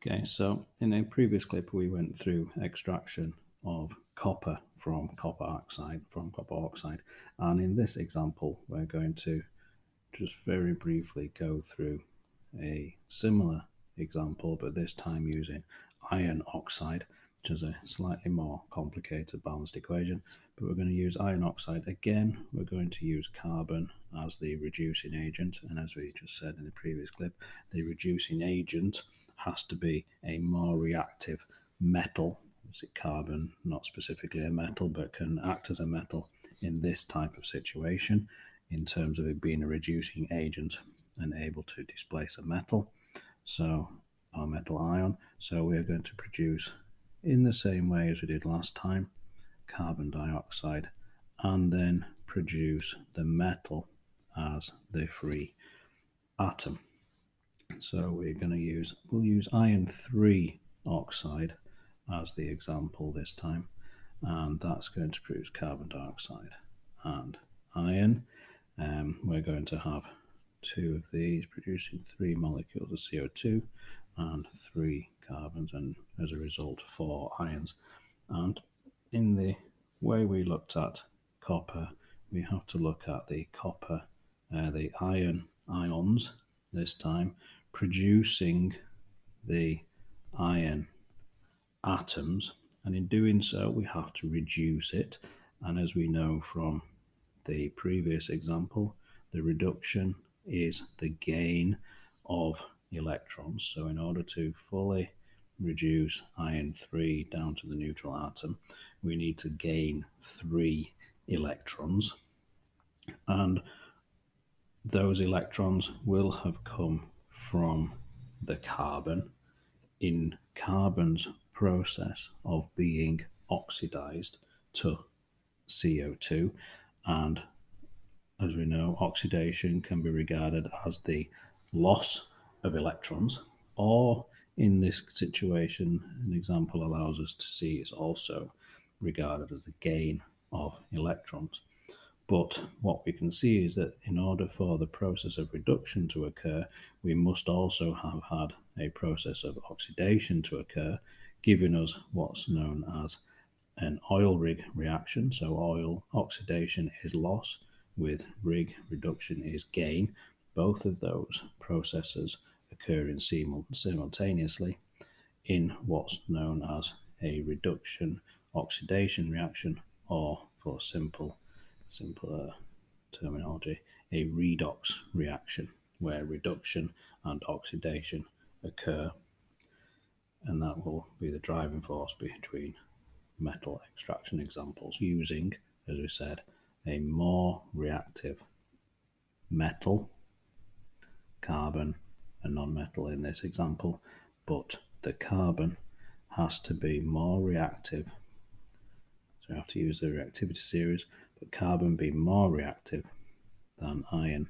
Okay, so in a previous clip we went through extraction of copper from copper oxide, and in this example we're going to just very briefly go through a similar example, but this time using iron oxide, which is a slightly more complicated balanced equation. But we're going to use iron oxide again. We're going to use carbon as the reducing agent, and as we just said in the previous clip, the reducing agent has to be a more reactive metal. Obviously carbon, not specifically a metal, but can act as a metal in this type of situation in terms of it being a reducing agent and able to displace a metal, so our metal ion. So we are going to produce, in the same way as we did last time, carbon dioxide, and then produce the metal as the free atom. So we'll use iron 3 oxide as the example this time, and that's going to produce carbon dioxide and iron. We're going to have two of these producing 3 molecules of CO2 and 3 carbons, and as a result 4 ions. And in the way we looked at copper, we have to look at the the iron ions this time producing the iron atoms, and in doing so we have to reduce it. And as we know from the previous example, the reduction is the gain of electrons. So in order to fully reduce iron 3 down to the neutral atom, we need to gain 3 electrons, and those electrons will have come from the carbon in carbon's process of being oxidized to CO2. And as we know, oxidation can be regarded as the loss of electrons, or in this situation, an example allows us to see it's also regarded as the gain of electrons. But what we can see is that in order for the process of reduction to occur, we must also have had a process of oxidation to occur, giving us what's known as an oil rig reaction. So oil oxidation is loss, with rig reduction is gain. Both of those processes occurring simultaneously in what's known as a reduction oxidation reaction, or for simpler terminology, a redox reaction, where reduction and oxidation occur, and that will be the driving force between metal extraction examples, using, as we said, a more reactive metal, carbon, a non-metal in this example, but the carbon has to be more reactive. So we have to use the reactivity series, but carbon be more reactive than iron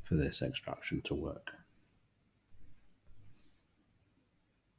for this extraction to work.